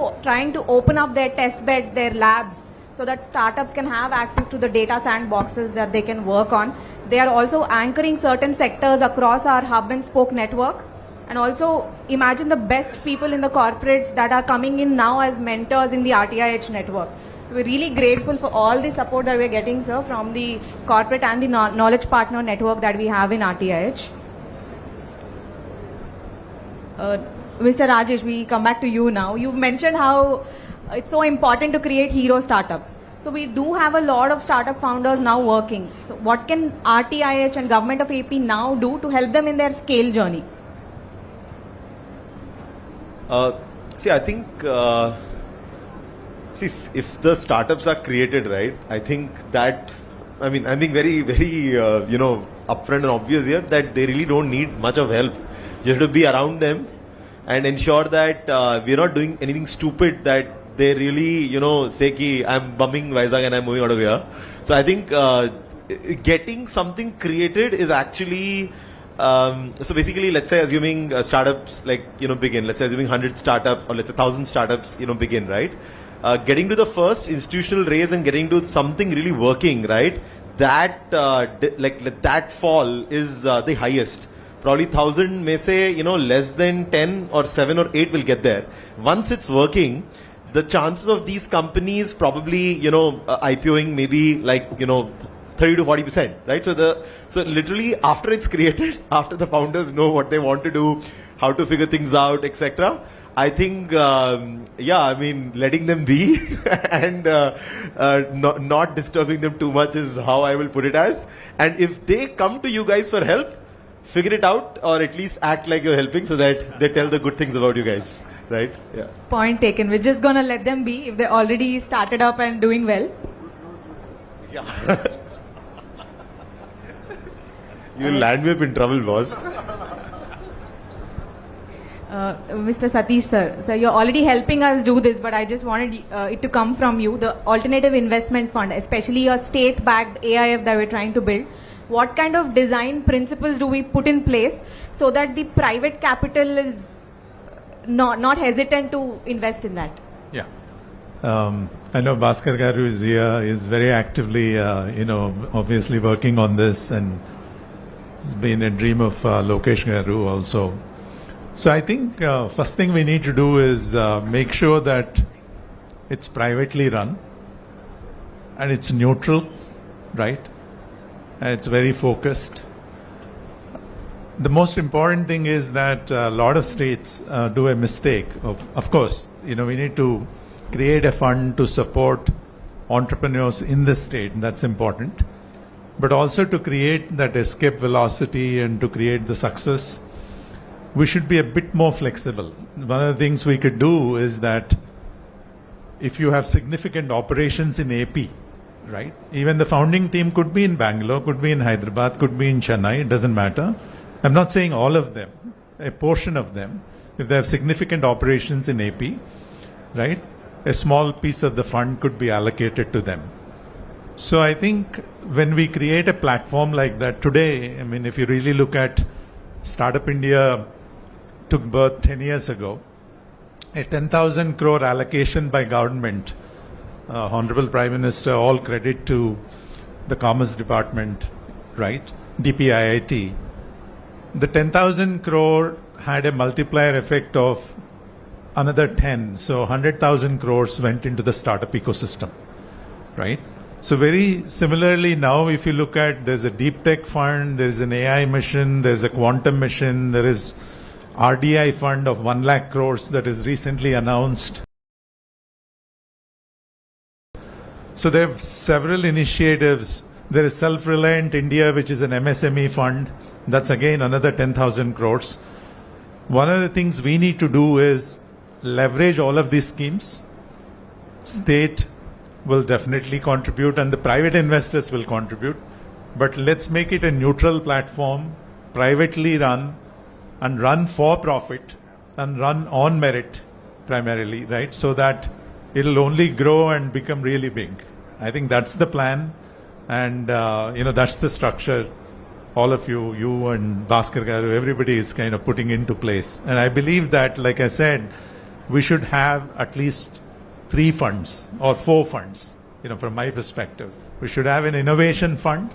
also trying to open up their test beds, their labs, so that startups can have access to the data sandboxes that they can work on. They are also anchoring certain sectors across our hub and spoke network. And also imagine the best people in the corporates that are coming in now as mentors in the RTIH network. So we're really grateful for all the support that we're getting, sir, from the corporate and the knowledge partner network that we have in RTIH. Mr. Rajesh, we come back to you now. You've mentioned how it's so important to create hero startups. So we do have a lot of startup founders now working. So what can RTIH and Government of AP now do to help them in their scale journey? I think, if the startups are created right, I think that, I'm being very, very, upfront and obvious here that they really don't need much of help. You have to be around them and ensure that we're not doing anything stupid that they really, say ki I'm bumming Vizag and I'm moving out of here. So I think getting something created is actually, so basically, let's say assuming startups begin, let's say assuming 100 startups or let's say 1,000 startups, begin, right? Getting to the first institutional raise and getting to something really working, right? That, that fall is the highest. Probably 1,000 may say, less than 10 or 7 or 8 will get there. Once it's working, the chances of these companies probably, IPOing maybe 30 to 40%, right? So literally after it's created, after the founders know what they want to do, how to figure things out, etc. I think, letting them be and not disturbing them too much is how I will put it as. And if they come to you guys for help, figure it out or at least act like you're helping so that they tell the good things about you guys, right? Yeah. Point taken. We're just going to let them be if they already started up and doing well. Yeah. You'll land me up in trouble, boss. Mr. Satish sir, so you're already helping us do this, but I just wanted it to come from you. The Alternative Investment Fund, especially a state-backed AIF that we're trying to build, what kind of design principles do we put in place so that the private capital is not hesitant to invest in that? Yeah. I know Bhaskar Garu is here, is very actively, obviously working on this, and it's been a dream of Lokesh Garu also. So I think first thing we need to do is make sure that it's privately run and it's neutral, right? And it's very focused. The most important thing is that a lot of states do a mistake of course, we need to create a fund to support entrepreneurs in the state, and that's important. But also to create that escape velocity and to create the success, we should be a bit more flexible. One of the things we could do is that if you have significant operations in AP, right? Even the founding team could be in Bangalore, could be in Hyderabad, could be in Chennai, it doesn't matter. I'm not saying all of them, a portion of them. If they have significant operations in AP, right? A small piece of the fund could be allocated to them. So I think when we create a platform like that today, if you really look at Startup India took birth 10 years ago, a 10,000 crore allocation by government, Honorable Prime Minister, all credit to the Commerce Department, right? DPIIT. The 10,000 crore had a multiplier effect of another 10. So 100,000 crores went into the startup ecosystem, right? So very similarly now, if you look at, there's a deep tech fund, there's an AI mission, there's a quantum mission, there is RDI fund of 1 lakh crores that is recently announced. So there are several initiatives. There is Self-Reliant India, which is an MSME fund. That's again another 10,000 crores. One of the things we need to do is leverage all of these schemes. State will definitely contribute and the private investors will contribute. But let's make it a neutral platform, privately run, and run for profit and run on merit primarily, right? So that it'll only grow and become really big. I think that's the plan. And, that's the structure all of you and Bhaskar Garu, everybody is kind of putting into place. And I believe that, like I said, we should have at least 3 funds or 4 funds, from my perspective. We should have an innovation fund.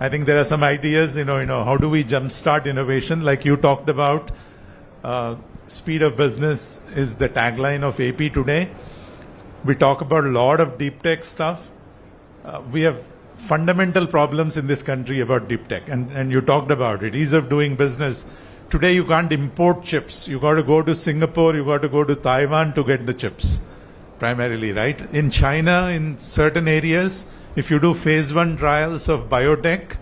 I think there are some ideas, how do we jumpstart innovation? Like you talked about, speed of business is the tagline of AP today. We talk about a lot of deep tech stuff. We have fundamental problems in this country about deep tech, and you talked about it, ease of doing business. Today you can't import chips. You got to go to Singapore, you got to go to Taiwan to get the chips, primarily, right? In China, in certain areas, if you do phase 1 trials of biotech,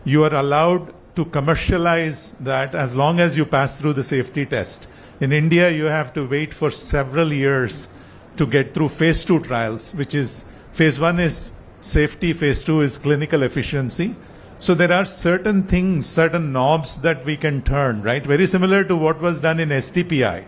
you are allowed to commercialize that as long as you pass through the safety test. In India, you have to wait for several years to get through phase 2 trials, which is phase 1 is safety, phase 2 is clinical efficiency. So there are certain things, certain knobs that we can turn, right? Very similar to what was done in STPI.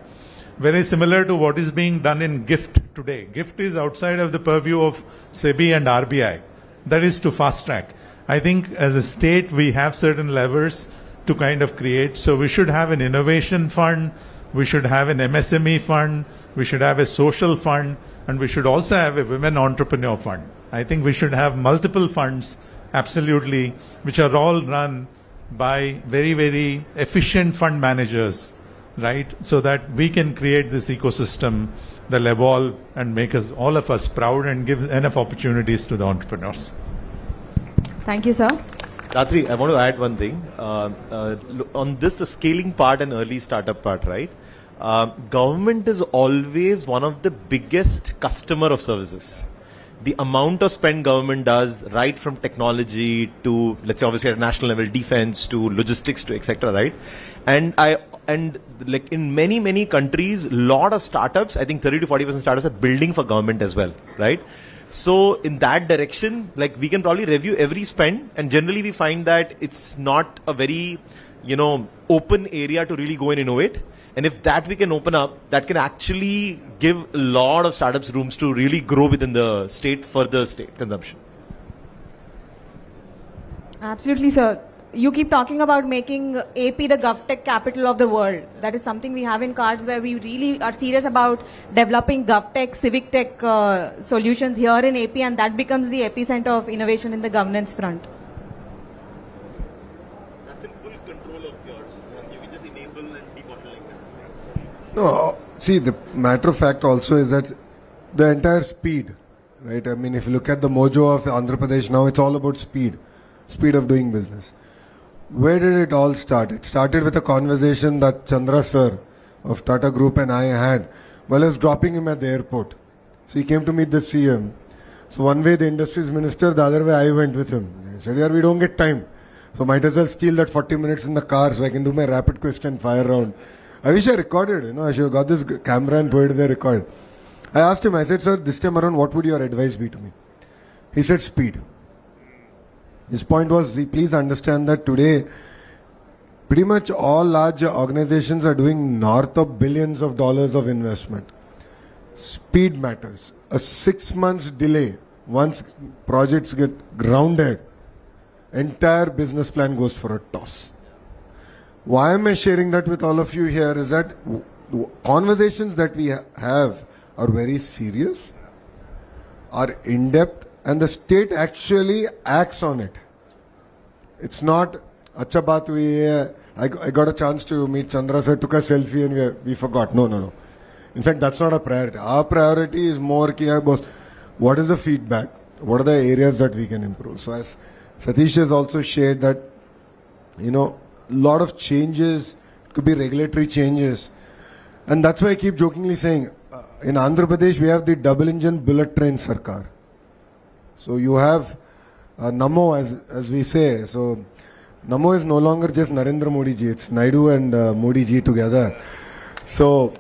Very similar to what is being done in GIFT today. GIFT is outside of the purview of SEBI and RBI. That is to fast track. I think as a state, we have certain levers to kind of create. So we should have an innovation fund. We should have an MSME fund. We should have a social fund. And we should also have a women entrepreneur fund. I think we should have multiple funds, absolutely, which are all run by very, very efficient fund managers, right? So that we can create this ecosystem that will evolve and make us, all of us, proud and give enough opportunities to the entrepreneurs. Thank you, sir. Ratri, I want to add one thing. On this, the scaling part and early startup part, right? Government is always one of the biggest customer of services. The amount of spend government does, right from technology to, let's say, obviously at a national level, defense to logistics to etc., right? And like in many countries, lot of startups, I think 30 to 40% startups are building for government as well, right? So in that direction, like we can probably review every spend, and generally we find that it's not a very, open area to really go and innovate. And if that we can open up, that can actually give a lot of startups rooms to really grow within the state for the state consumption. Absolutely, sir. You keep talking about making AP the GovTech capital of the world. That is something we have in cards, where we really are serious about developing GovTech, civic tech solutions here in AP, and that becomes the epicenter of innovation in the governance front. That's in full control of yours. You can just enable and debottleneck that. No, see, the matter of fact also is that the entire speed, right? I mean, if you look at the mojo of Andhra Pradesh now, it's all about speed of doing business. Where did it all start? It started with a conversation that Chandra sir of Tata Group and I had while I was dropping him at the airport. So he came to meet the CM. So one way the industries minister, the other way I went with him. He said, "Yeah, we don't get time. So might as well steal that 40 minutes in the car so I can do my rapid question fire round." I wish I recorded, I should have got this camera and put it there record. I asked him, I said, "Sir, this time around, what would your advice be to me?" He said, "Speed." His point was, please understand that today, pretty much all large organizations are doing north of billions of dollars of investment. Speed matters. A 6 months delay, once projects get grounded, entire business plan goes for a toss. Why am I sharing that with all of you here is that conversations that we have are very serious, are in-depth, and the state actually acts on it. It's not, acha baat hui hai, I got a chance to meet Chandra sir, took a selfie and we forgot. No. In fact, that's not a priority. Our priority is more, what is the feedback? What are the areas that we can improve? So as Satish has also shared that, lot of changes, it could be regulatory changes. And that's why I keep jokingly saying, in Andhra Pradesh, we have the double engine bullet train Sarkar. So you have Namo, as we say. So Namo is no longer just Narendra Modi ji, it's Naidu and Modi ji together. So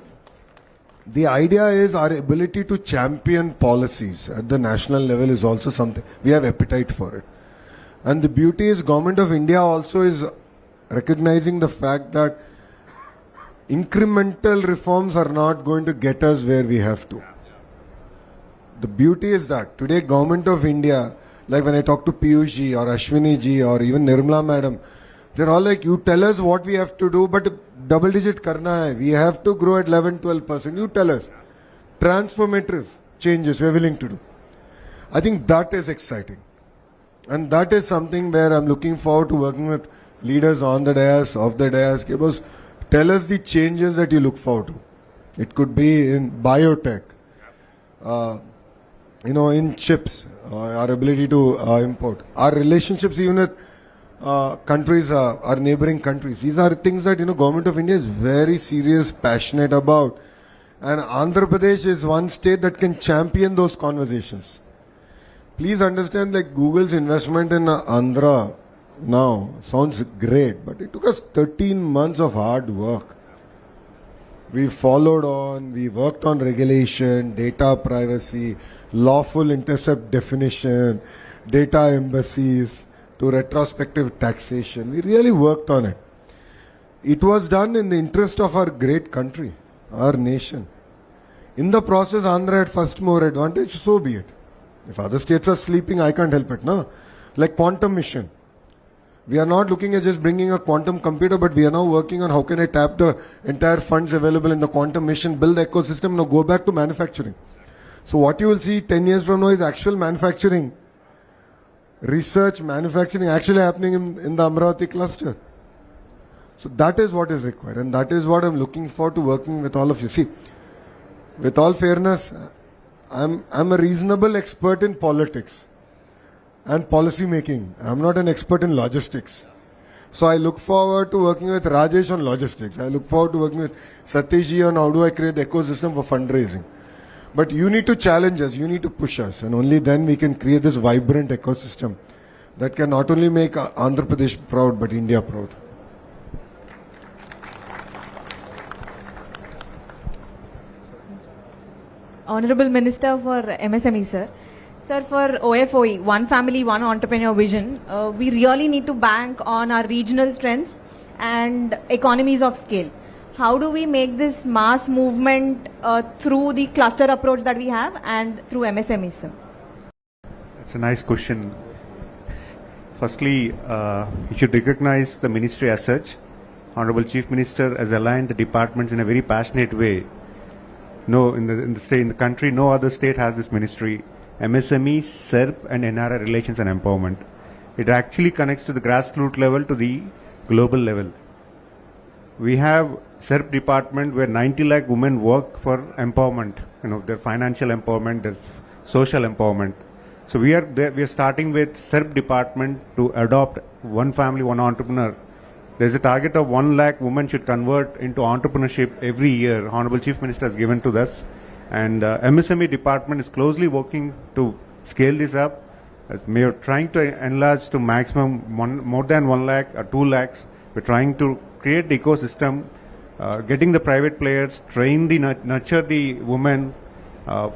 the idea is our ability to champion policies at the national level is also something, we have appetite for it. And the beauty is Government of India also is recognizing the fact that incremental reforms are not going to get us where we have to. The beauty is that today Government of India, like when I talk to Piyush ji or Ashwini ji or even Nirmala madam, they're all like, you tell us what we have to do, but double digit karna hai. We have to grow at 11-12%. You tell us. Transformative changes we're willing to do. I think that is exciting. And that is something where I'm looking forward to working with leaders on the dais, off the dais. Because tell us the changes that you look forward to. It could be in biotech, in chips, our ability to import, our relationships even with countries, our neighboring countries. These are things that, Government of India is very serious, passionate about. And Andhra Pradesh is one state that can champion those conversations. Please understand that Google's investment in Andhra now sounds great, but it took us 13 months of hard work. We followed on, we worked on regulation, data privacy, lawful intercept definition, data embassies, to retrospective taxation. We really worked on it. It was done in the interest of our great country, our nation. In the process, Andhra had first more advantage, so be it. If other states are sleeping, I can't help it, no? Like quantum mission. We are not looking at just bringing a quantum computer, but we are now working on how can I tap the entire funds available in the quantum mission, build the ecosystem, now go back to manufacturing. So what you will see 10 years from now is actual manufacturing, research, manufacturing actually happening in the Amravati cluster. So that is what is required, and that is what I'm looking forward to working with all of you. See, with all fairness, I'm a reasonable expert in politics and policy making. I'm not an expert in logistics. So I look forward to working with Rajesh on logistics. I look forward to working with Satish on how do I create the ecosystem for fundraising. But you need to challenge us, you need to push us, and only then we can create this vibrant ecosystem that can not only make Andhra Pradesh proud, but India proud. Honorable Minister for MSME, sir. Sir, for OFOE, one family, one entrepreneur vision, we really need to bank on our regional strengths and economies of scale. How do we make this mass movement through the cluster approach that we have and through MSME, sir? It's a nice question. Firstly, you should recognize the ministry as such. Honorable Chief Minister has aligned the departments in a very passionate way. No, in the country, no other state has this ministry. MSME, SERP, and NRI relations and empowerment. It actually connects to the grassroots level to the global level. We have SERP department where 90 lakh women work for empowerment, their financial empowerment, their social empowerment. So we are starting with SERP department to adopt one family, one entrepreneur. There's a target of 1 lakh women should convert into entrepreneurship every year. Honorable Chief Minister has given to us. And MSME department is closely working to scale this up. We are trying to enlarge to maximum more than 1 lakh or 2 lakhs. We're trying to create the ecosystem, getting the private players, nurture the women,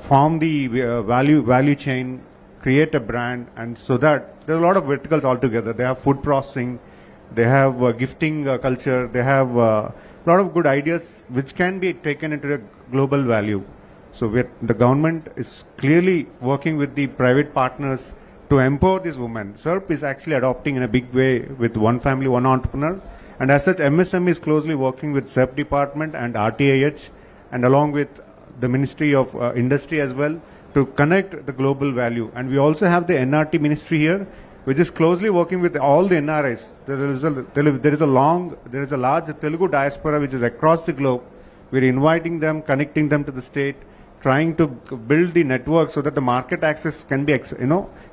form the value chain, create a brand, and so that there are a lot of verticals altogether. They have food processing, they have gifting culture, they have a lot of good ideas which can be taken into a global value. So the government is clearly working with the private partners to empower these women. SERP is actually adopting in a big way with one family, one entrepreneur. And as such, MSME is closely working with SERP department and RTIH and along with the Ministry of Industry as well to connect the global value. And we also have the NRT ministry here, which is closely working with all the NRIs. There is a large Telugu diaspora which is across the globe. We're inviting them, connecting them to the state, trying to build the network so that the market access can be,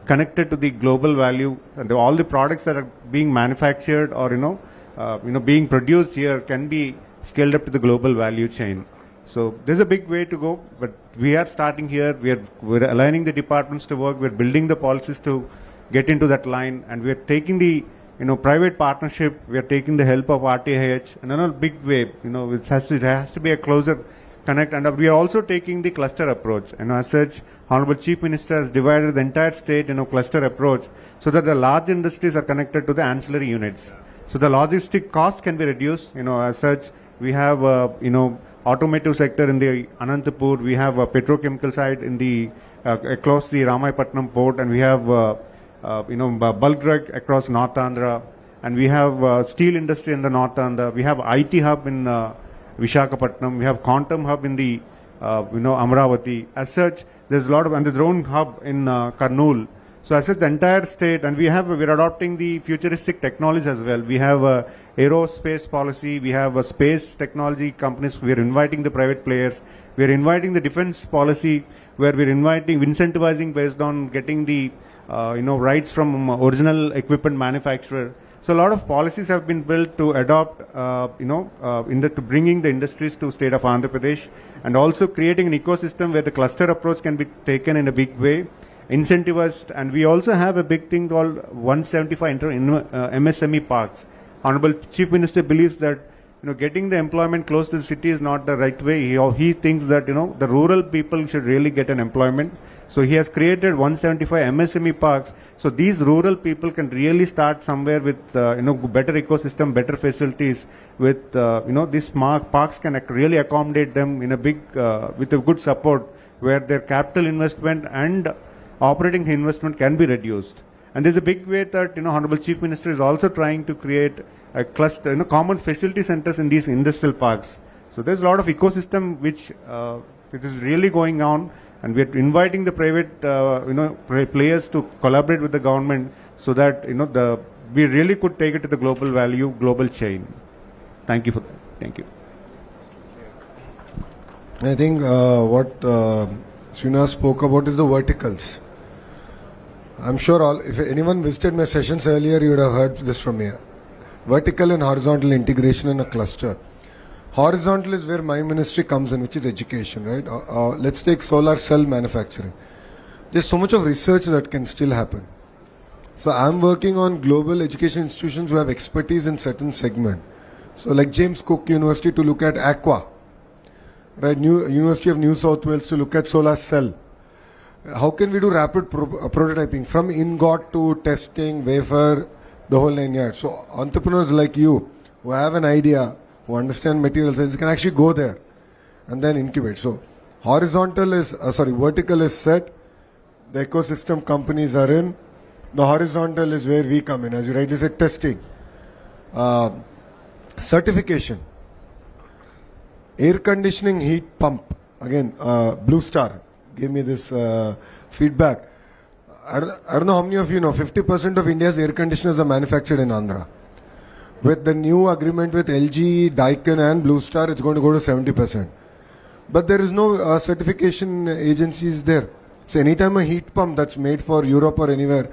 connected to the global value, and all the products that are being manufactured or being produced here can be scaled up to the global value chain. So there's a big way to go, but we are starting here. We're aligning the departments to work. We're building the policies to get into that line, and we're taking the private partnership. We're taking the help of RTIH, and in a big way. It has to be a closer connect, and we are also taking the cluster approach. As such, Honorable Chief Minister has divided the entire state cluster approach so that the large industries are connected to the ancillary units. So the logistic cost can be reduced. As such, we have automotive sector in the Anantapur, we have a petrochemical side in the across the Ramayapatnam port, and we have bulk drug across North Andhra. and we have steel industry in the North Andhra. We have IT hub in Vishakhapatnam. We have quantum hub in the Amravati. As such, there's a lot of, and the drone hub in Kurnool. So as such, the entire state, and we're adopting the futuristic technology as well. We have aerospace policy. We have space technology companies. We are inviting the private players. We are inviting the defense policy, where we're incentivizing based on getting the rights from original equipment manufacturer. So a lot of policies have been built to adopt, to bringing the industries to state of Andhra Pradesh, and also creating an ecosystem where the cluster approach can be taken in a big way, incentivized, and we also have a big thing called 175 MSME parks. Honorable Chief Minister believes that getting the employment close to the city is not the right way. He thinks that the rural people should really get an employment. So he has created 175 MSME parks. So these rural people can really start somewhere with better ecosystem, better facilities. With these parks can really accommodate them in a big with a good support, where their capital investment and operating investment can be reduced. And there's a big way that Honorable Chief Minister is also trying to create a cluster, common facility centers in these industrial parks. So there's a lot of ecosystem which is really going on, and we're inviting the private players to collaborate with the government, so that we really could take it to the global value, global chain. Thank you for that. Thank you. I think what Shri Nara spoke about is the verticals. I'm sure if anyone visited my sessions earlier, you would have heard this from me. Vertical and horizontal integration in a cluster. Horizontal is where my ministry comes in, which is education, right? Let's take solar cell manufacturing. There's so much of research that can still happen. So I'm working on global education institutions who have expertise in certain segment. So like James Cook University to look at aqua, right? University of New South Wales to look at solar cell. How can we do rapid prototyping from ingot to testing, wafer, the whole 9 yards? So entrepreneurs like you who have an idea, who understand material science, can actually go there and then incubate. So vertical is set. The ecosystem companies are in. The horizontal is where we come in. As you rightly said, testing. Certification. Air conditioning heat pump. Again, Blue Star gave me this feedback. I don't know how many of you know, 50% of India's air conditioners are manufactured in Andhra. With the new agreement with LG, Daikin and Blue Star, it's going to go to 70%. But there is no certification agencies there. So anytime a heat pump that's made for Europe or anywhere,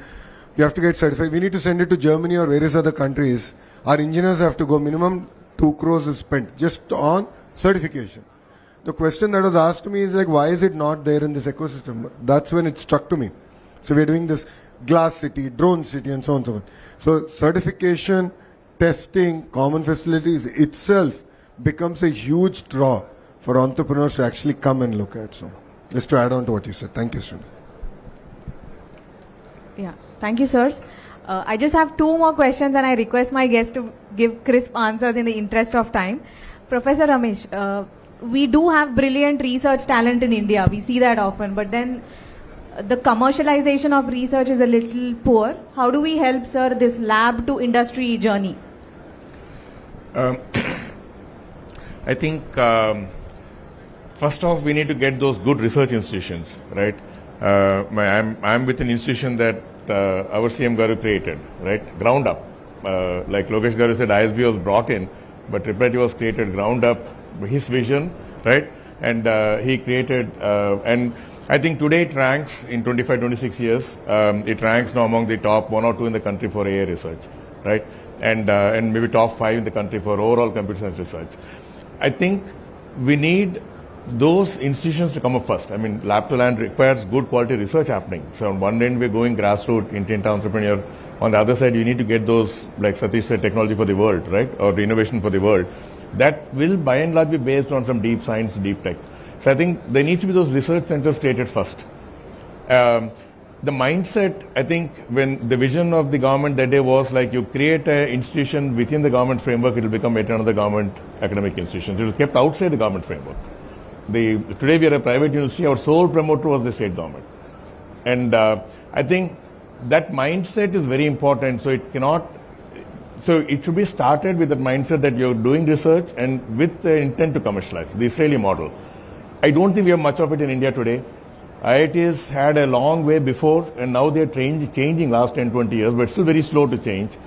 you have to get certified. We need to send it to Germany or various other countries. Our engineers have to go, minimum 2 crores is spent just on certification. The question that was asked to me is like, why is it not there in this ecosystem? That's when it struck to me. So we're doing this glass city, drone city, and so on and so forth. So certification, testing, common facilities itself becomes a huge draw for entrepreneurs to actually come and look at. So just to add on to what you said. Thank you, Srini. Yeah, thank you, sirs. I just have 2 more questions, and I request my guests to give crisp answers in the interest of time. Professor Ramesh, we do have brilliant research talent in India. We see that often, but then the commercialization of research is a little poor. How do we help, sir, this lab to industry journey? I think first off, we need to get those good research institutions, right? I'm with an institution that our CM Garu created, right? Ground up. Like Lokesh Garu said, ISB was brought in, but Tripartite was created ground up, his vision, right? And he created, and I think today it ranks in 25, 26 years, it ranks now among the top 1 or 2 in the country for AI research, right? And maybe top 5 in the country for overall computer science research. I think we need those institutions to come up first. I mean, lab to land requires good quality research happening. So on one end, we're going grassroots, intent entrepreneur. On the other side, you need to get those, like Satish said, technology for the world, right? Or the innovation for the world. That will by and large be based on some deep science, deep tech. So I think there needs to be those research centers created first. The mindset, I think, when the vision of the government that day was like you create an institution within the government framework, it will become yet another government academic institution. It was kept outside the government framework. Today we are a private university, our sole promoter was the state government. And I think that mindset is very important. So it cannot, So it should be started with the mindset that you're doing research and with the intent to commercialize, the Israeli model. I don't think we have much of it in India today. IITs had a long way before, and now they're changing last 10, 20 years, but still very slow to change.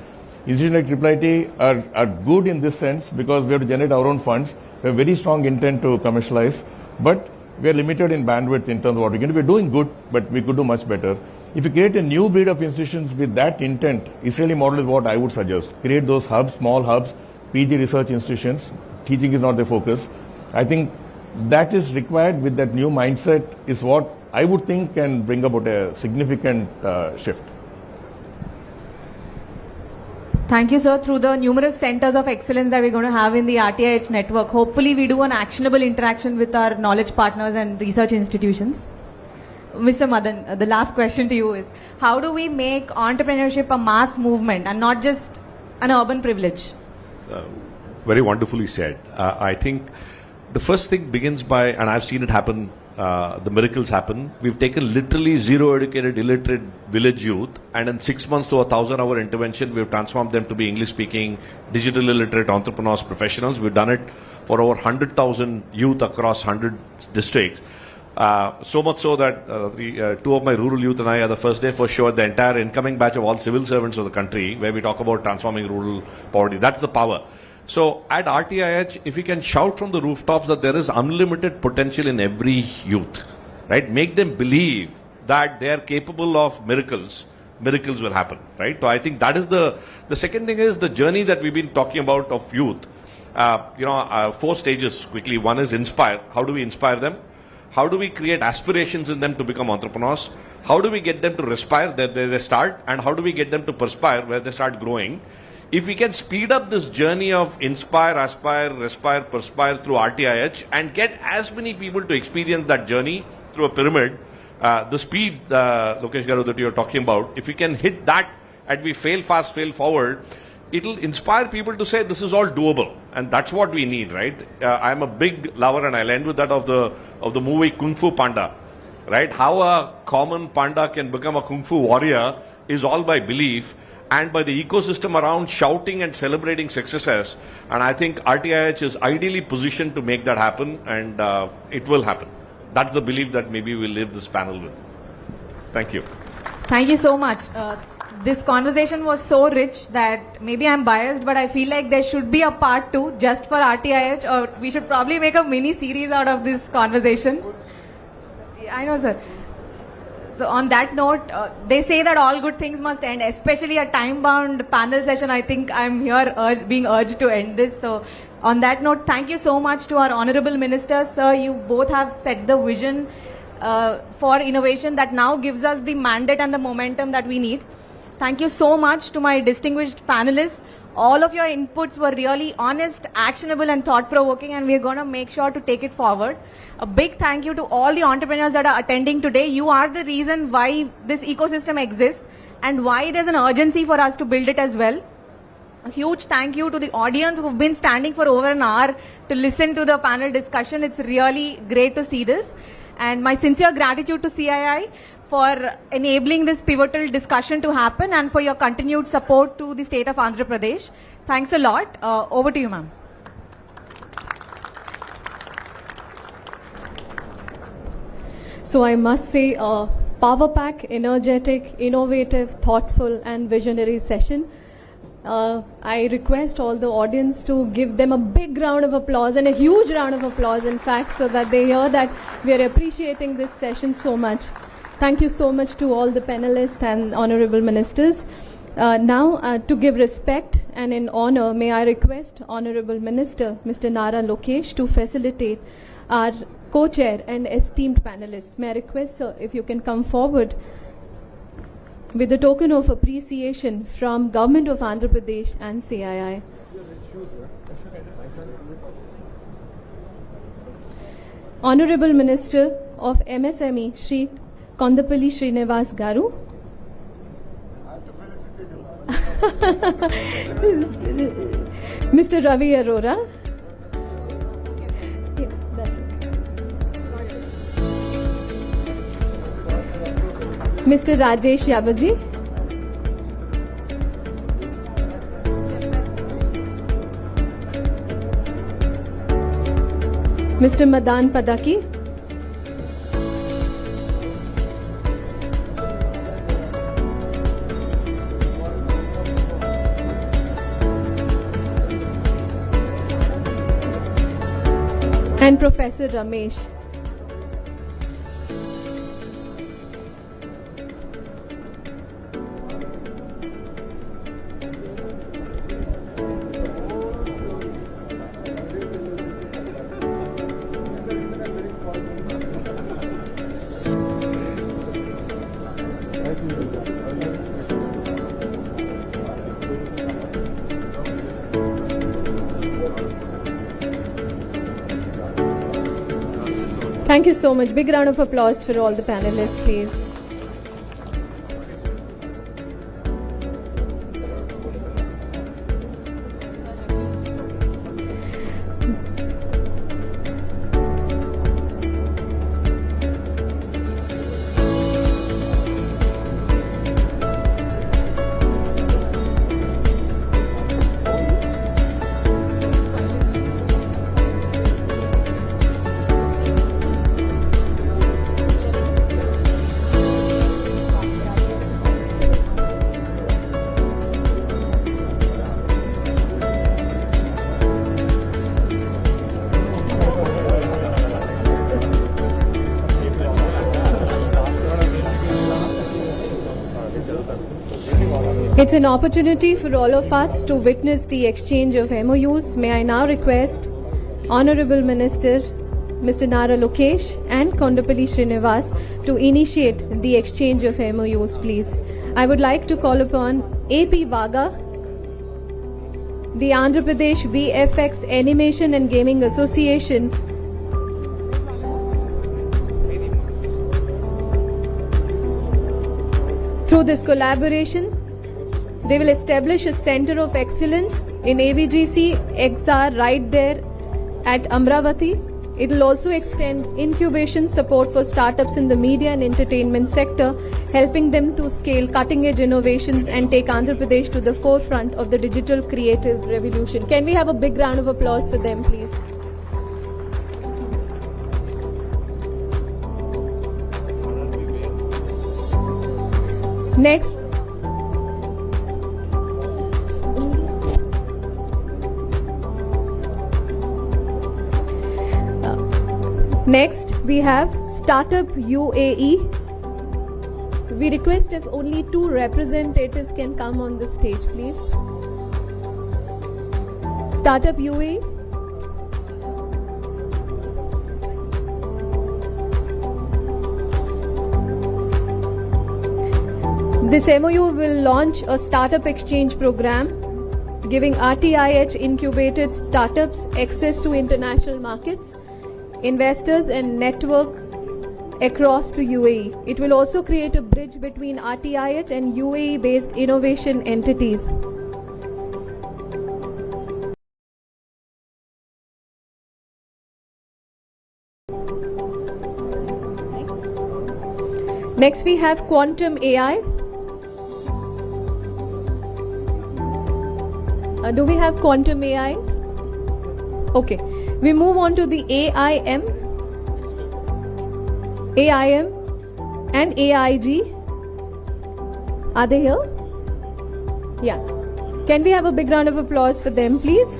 Institutions like IIT are good in this sense because we have to generate our own funds. We have very strong intent to commercialize, but we are limited in bandwidth in terms of what we can do. We're doing good, but we could do much better. If you create a new breed of institutions with that intent, Israeli model is what I would suggest. Create those hubs, small hubs, PG research institutions. Teaching is not the focus. I think that is required with that new mindset is what I would think can bring about a significant shift. Thank you, sir. Through the numerous centers of excellence that we're going to have in the RTIH network, hopefully we do an actionable interaction with our knowledge partners and research institutions. Mr. Madan, the last question to you is, how do we make entrepreneurship a mass movement and not just an urban privilege? Very wonderfully said. I think the first thing begins by, and I've seen it happen, the miracles happen. We've taken literally zero educated, illiterate village youth, and in 6 months to a 1,000-hour intervention, we've transformed them to be English-speaking, digital illiterate entrepreneurs, professionals. We've done it for over 100,000 youth across 100 districts. So much so that two of my rural youth and I are the first day for sure the entire incoming batch of all civil servants of the country, where we talk about transforming rural poverty. That's the power. So at RTIH, if we can shout from the rooftops that there is unlimited potential in every youth, right? Make them believe that they are capable of miracles. Miracles will happen, right? So I think that is the second thing is the journey that we've been talking about of youth. 4 stages quickly. One is inspire. How do we inspire them? How do we create aspirations in them to become entrepreneurs? How do we get them to respire where they start? And how do we get them to perspire where they start growing? If we can speed up this journey of inspire, aspire, respire, perspire through RTIH and get as many people to experience that journey through a pyramid, the speed, Lokesh Garu, that you're talking about, if we can hit that and we fail fast, fail forward, it'll inspire people to say this is all doable, and that's what we need, right? I'm a big lover, and I'll end with that of the movie Kung Fu Panda, right? How a common panda can become a Kung Fu warrior is all by belief and by the ecosystem around shouting and celebrating successes. And I think RTIH is ideally positioned to make that happen, and it will happen. That's the belief that maybe we'll leave this panel with. Thank you. Thank you so much. This conversation was so rich that maybe I'm biased, but I feel like there should be a part 2 just for RTIH, or we should probably make a mini series out of this conversation. I know, sir. So on that note, they say that all good things must end, especially a time-bound panel session. I think I'm here being urged to end this. So on that note, thank you so much to our honorable ministers. Sir, you both have set the vision for innovation that now gives us the mandate and the momentum that we need. Thank you so much to my distinguished panelists. All of your inputs were really honest, actionable and thought-provoking, and we're going to make sure to take it forward. A big thank you to all the entrepreneurs that are attending today. You are the reason why this ecosystem exists and why there's an urgency for us to build it as well. A huge thank you to the audience who've been standing for over an hour to listen to the panel discussion. It's really great to see this. And my sincere gratitude to CII for enabling this pivotal discussion to happen and for your continued support to the state of Andhra Pradesh. Thanks a lot. Over to you, ma'am. So I must say, power pack, energetic, innovative, thoughtful and visionary session. I request all the audience to give them a big round of applause, and a huge round of applause in fact, so that they hear that we are appreciating this session so much. Thank you so much to all the panelists and honorable ministers. Now, to give respect and in honor, may I request Honorable Minister Mr. Nara Lokesh to facilitate our co-chair and esteemed panelists. May I request, sir, if you can come forward with a token of appreciation from Government of Andhra Pradesh and CII. Honorable Minister of MSME, Shri Kondapalli Srinivas Garu. Mr. Ravi Arora. Yeah, that's it. Mr. Rajesh Yabaji. Mr. Madan Padaki. And Professor Ramesh. Thank you so much. Big round of applause for all the panelists, please. It's an opportunity for all of us to witness the exchange of MOUs. May I now request Honorable Minister Mr. Nara Lokesh and Kondapalli Srinivas to initiate the exchange of MOUs, please. I would like to call upon AP Vaga, the Andhra Pradesh VFX Animation and Gaming Association, through this collaboration, they will establish a center of excellence in AVGC XR right there at Amravati. It will also extend incubation support for startups in the media and entertainment sector, helping them to scale cutting-edge innovations and take Andhra Pradesh to the forefront of the digital creative revolution. Can we have a big round of applause for them, please? Next, we have Startup UAE. We request if only 2 representatives can come on the stage, please. Startup UAE. This MOU will launch a startup exchange program giving RTIH incubated startups access to international markets, investors and network across to UAE. It will also create a bridge between RTIH and UAE-based innovation entities. Next we have Quantum AI. Do we have Quantum AI? Okay. We move on to the AIM and AIG. Are they here? Yeah. Can we have a big round of applause for them, please?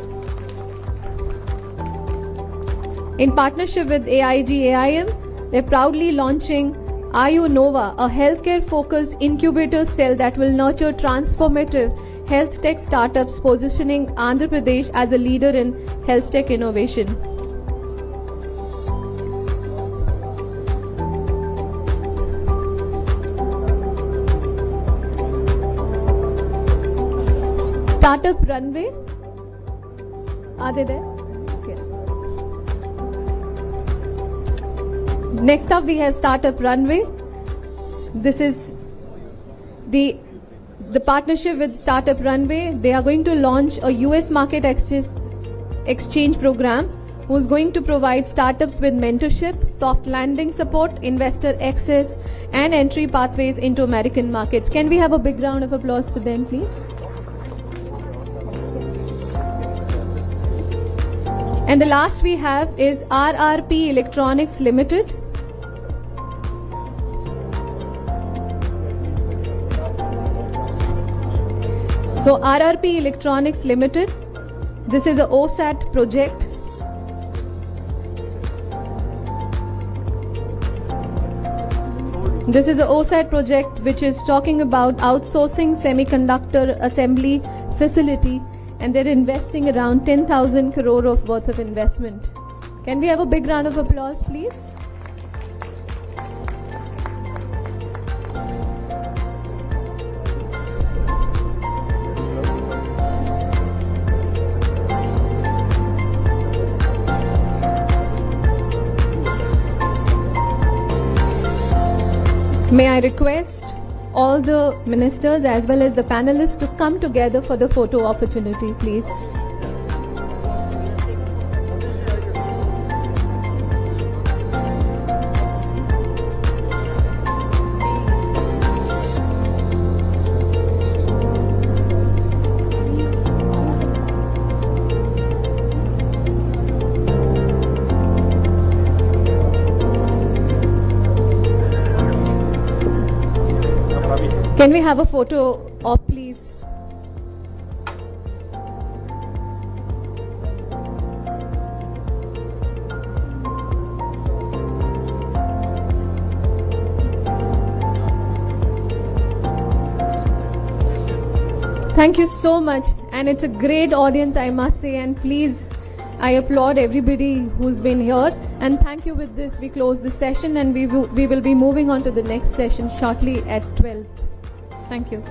In partnership with AIG AIM, they're proudly launching IU Nova, a healthcare-focused incubator cell that will nurture transformative health tech startups, positioning Andhra Pradesh as a leader in health tech innovation. Startup Runway. Are they there? Okay. Next up we have Startup Runway. This is the partnership with Startup Runway. They are going to launch a US market exchange program who's going to provide startups with mentorship, soft landing support, investor access and entry pathways into American markets. Can we have a big round of applause for them, please? And the last we have is RRP Electronics Limited. So RRP Electronics Limited, this is a OSAT project. This is a OSAT project which is talking about outsourcing semiconductor assembly facility, and they're investing around 10,000 crore of worth of investment. Can we have a big round of applause, please? May I request all the ministers as well as the panelists to come together for the photo opportunity, please. Can we have a photo op, please? Thank you so much, and it's a great audience, I must say, and please, I applaud everybody who's been here, and thank you. With this, we close the session, and we will be moving on to the next session shortly at 12. Thank you.